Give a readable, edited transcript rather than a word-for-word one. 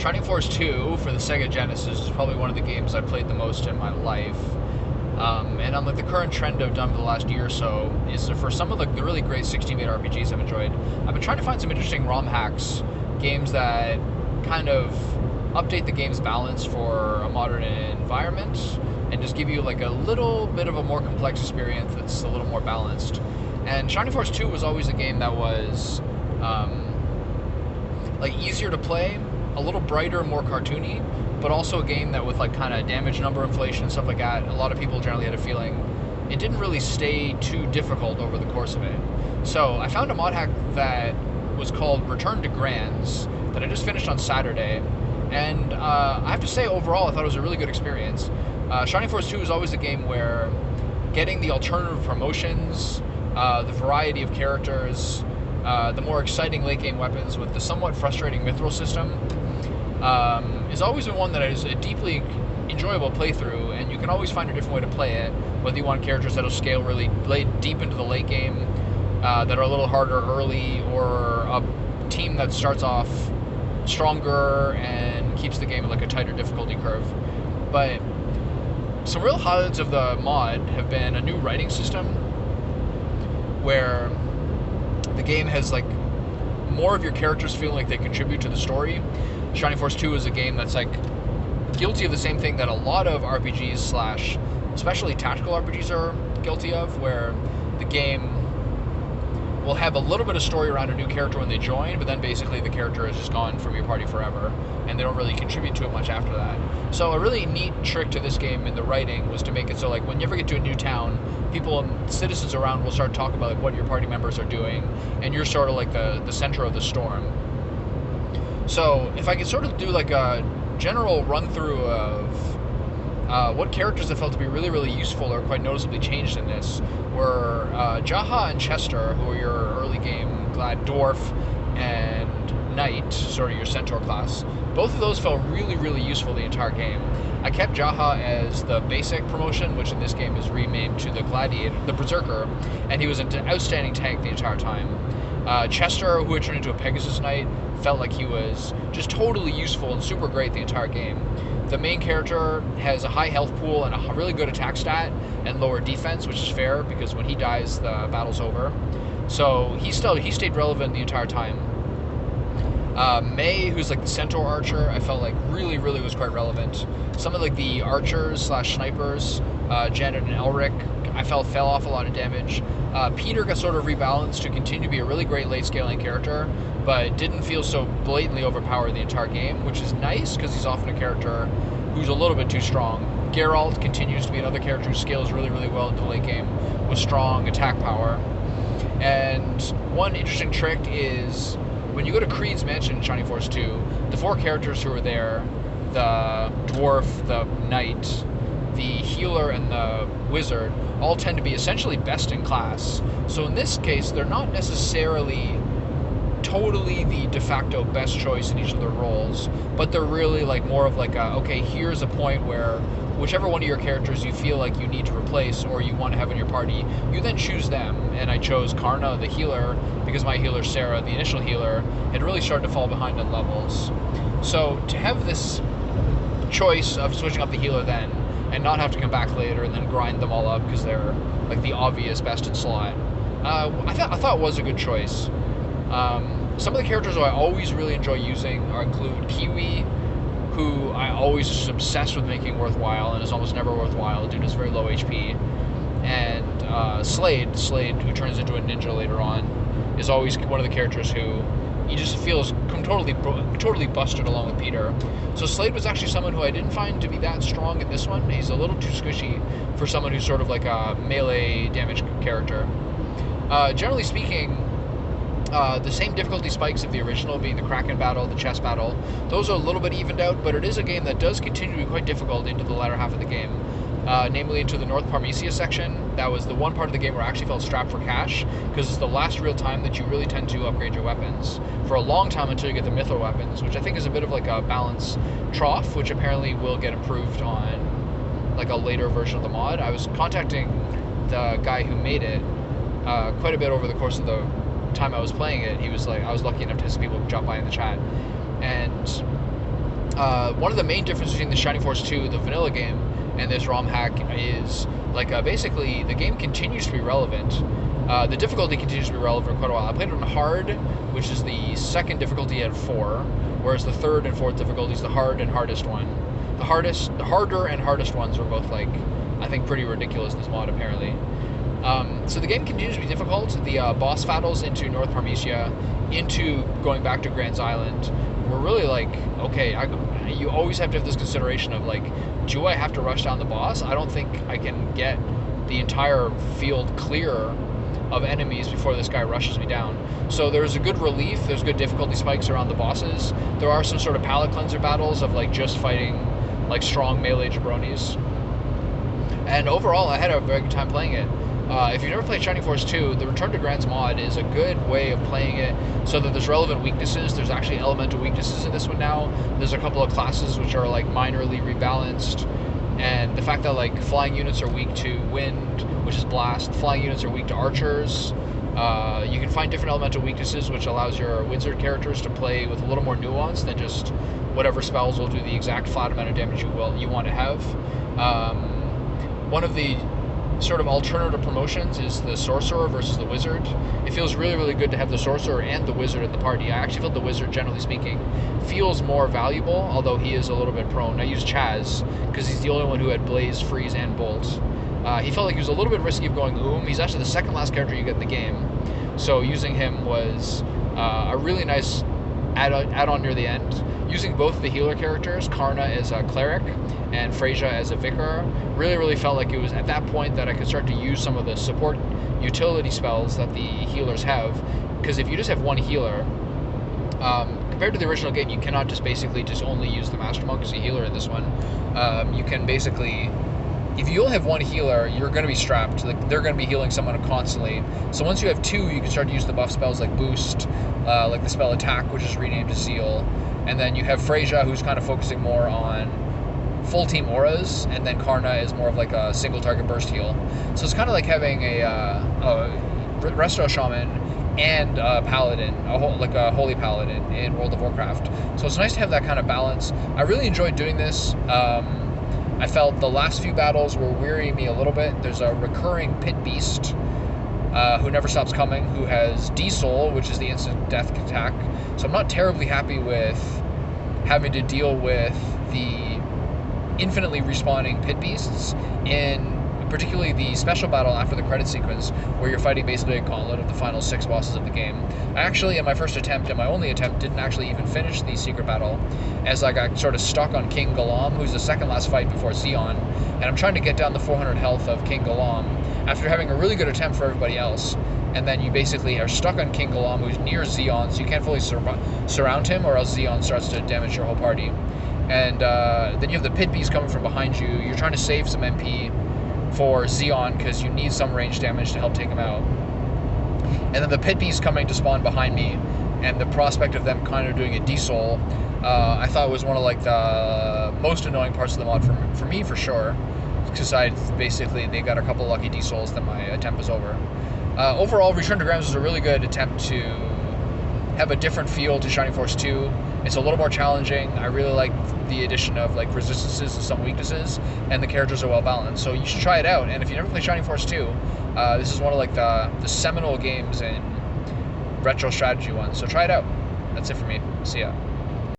Shining Force 2 for the Sega Genesis is probably one of the games I've played the most in my life. And on like the current trend I've done for the last year or so is for some of the really great 16-bit RPGs I've enjoyed. I've been trying to find some interesting ROM hacks, games that kind of update the game's balance for a modern environment and just give you like a little bit of a more complex experience that's a little more balanced. And Shining Force 2 was always a game that was like easier to play, a little brighter, more cartoony, but also a game that with like kind of damage number inflation and stuff like that, a lot of people generally had a feeling it didn't really stay too difficult over the course of it. So I found a mod hack that was called Return to Grands that I just finished on Saturday, and I have to say overall I thought it was a really good experience. Shining Force 2 is always a game where getting the alternative promotions, the variety of characters, the more exciting late game weapons with the somewhat frustrating mithril system is always been one that is a deeply enjoyable playthrough, and you can always find a different way to play it, whether you want characters that'll scale really deep into the late game, that are a little harder early, or a team that starts off stronger and keeps the game at like a tighter difficulty curve. But some real highlights of the mod have been a new writing system where the game has like more of your characters feeling like they contribute to the story. Shining Force 2 is a game that's like guilty of the same thing that a lot of RPGs slash especially tactical RPGs are guilty of, where the game will have a little bit of story around a new character when they join, but then basically the character is just gone from your party forever, and they don't really contribute to it much after that. So a really neat trick to this game in the writing was to make it so like when you ever get to a new town, people and citizens around will start talking about like what your party members are doing, and you're sort of like the center of the storm. So if I could sort of do like a general run through of what characters I felt to be really, really useful or quite noticeably changed in this were Jaha and Chester, who are your early game dwarf and knight, sort of your centaur class. Both of those felt really, really useful the entire game. I kept Jaha as the basic promotion, which in this game is renamed to the Gladiator, the Berserker, and he was an outstanding tank the entire time. Chester, who had turned into a Pegasus Knight, felt like he was just totally useful and super great the entire game. The main character has a high health pool and a really good attack stat and lower defense, which is fair because when he dies, the battle's over. So he stayed relevant the entire time. May, who's like the centaur archer, I felt like really, really was quite relevant. Some of like the archers slash snipers, Janet and Elric, I felt fell off a lot of damage. Peter got sort of rebalanced to continue to be a really great late scaling character, but didn't feel so blatantly overpowered the entire game, which is nice because he's often a character who's a little bit too strong. Geralt continues to be another character who scales really, really well into the late game with strong attack power. And one interesting trick is when you go to Creed's mansion in Shining Force 2, the four characters who are there, the dwarf, the knight, the healer, and the wizard, all tend to be essentially best in class. So in this case, they're not necessarily totally the de facto best choice in each of their roles, but they're really like more of like a, okay, here's a point where whichever one of your characters you feel like you need to replace or you want to have in your party, you then choose them. And I chose Karna, the healer, because my healer, Sarah, the initial healer, had really started to fall behind on levels. So to have this choice of switching up the healer then, and not have to come back later and then grind them all up because they're like the obvious best in slot, I thought was a good choice. Some of the characters who I always really enjoy using include Kiwi, who I always just obsessed with making worthwhile and is almost never worthwhile due to his very low HP. And Slade, who turns into a ninja later on, is always one of the characters who he just feels totally busted along with Peter. So Slade was actually someone who I didn't find to be that strong in this one. He's a little too squishy for someone who's sort of like a melee damage character. Generally speaking, the same difficulty spikes of the original, being the Kraken battle, the chess battle, those are a little bit evened out, but it is a game that does continue to be quite difficult into the latter half of the game. Namely into the North Parmesia section. That was the one part of the game where I actually felt strapped for cash, because it's the last real time that you really tend to upgrade your weapons. For a long time until you get the mithril weapons, which I think is a bit of like a balance trough, which apparently will get improved on like a later version of the mod. I was contacting the guy who made it quite a bit over the course of the time I was playing it. He was like, I was lucky enough to have some people drop by in the chat, and One of the main differences between the Shining Force 2, the vanilla game, and this ROM hack is like basically the game continues to be relevant. The difficulty continues to be relevant for quite a while. I played it on hard, which is the second difficulty at 4, whereas the third and fourth difficulty is the hard and hardest one. The harder and hardest ones are both like, I think, pretty ridiculous in this mod apparently. So the game continues to be difficult. The boss battles into North Parmesia, into going back to Grand's Island, were really like, okay, you always have to have this consideration of like, do I have to rush down the boss? I don't think I can get the entire field clear of enemies before this guy rushes me down. So there's a good relief, there's good difficulty spikes around the bosses. There are some sort of palate cleanser battles of like just fighting like strong melee jabronis. And overall, I had a very good time playing it. If you've never played Shining Force 2, the Return to Grand's mod is a good way of playing it so that there's relevant weaknesses. There's actually elemental weaknesses in this one now. There's a couple of classes which are like minorly rebalanced. And the fact that like flying units are weak to wind, which is blast, flying units are weak to archers. You can find different elemental weaknesses, which allows your wizard characters to play with a little more nuance than just whatever spells will do the exact flat amount of damage you want to have. One of the sort of alternative promotions is the sorcerer versus the wizard. It feels really, really good to have the sorcerer and the wizard in the party. I actually feel the wizard, generally speaking, feels more valuable, although he is a little bit prone. I used Chaz because he's the only one who had Blaze, Freeze, and Bolt. He felt like he was a little bit risky of going He's actually the second last character you get in the game, so using him was a really nice add-on near the end. Using both the healer characters, Karna as a cleric and Freyja as a vicar, really, really felt like it was at that point that I could start to use some of the support utility spells that the healers have. Because if you just have one healer, compared to the original game, you cannot just basically just only use the Master Monk as a healer in this one. You can basically, if you only have one healer, you're going to be strapped. Like, they're going to be healing someone constantly. So once you have two, you can start to use the buff spells like Boost, like the spell Attack, which is renamed to Zeal. And then you have Freyja, who's kind of focusing more on full team auras, and then Karna is more of like a single target burst heal. So it's kind of like having a Resto Shaman and a Paladin, like a Holy Paladin in World of Warcraft. So it's nice to have that kind of balance. I really enjoyed doing this. I felt the last few battles were wearying me a little bit. There's a recurring Pit Beast who never stops coming, who has D-Soul, which is the instant death attack. So I'm not terribly happy with having to deal with the infinitely respawning Pit Beasts in particularly the special battle after the credit sequence, where you're fighting basically a gauntlet of the final 6 bosses of the game. I actually, in my first attempt, and my only attempt, didn't actually even finish the secret battle, as I got sort of stuck on King Galam, who's the second last fight before Zeon, and I'm trying to get down the 400 health of King Galam after having a really good attempt for everybody else, and then you basically are stuck on King Galam, who's near Zeon, so you can't fully surround him, or else Zeon starts to damage your whole party. And then you have the Pit Beast coming from behind you. You're trying to save some MP for Zeon, because you need some range damage to help take him out. And then the Pit Beast coming to spawn behind me, and the prospect of them kind of doing a D-Soul, I thought was one of like the most annoying parts of the mod for me, for sure. Because they got a couple lucky D-Souls, then my attempt was over. Overall, Return to Grand's was a really good attempt to have a different feel to Shining Force 2. It's a little more challenging. I really like the addition of like resistances to some weaknesses, and the characters are well balanced. So you should try it out. And if you never played Shining Force 2, this is one of like the seminal games in retro strategy ones. So try it out. That's it for me. See ya.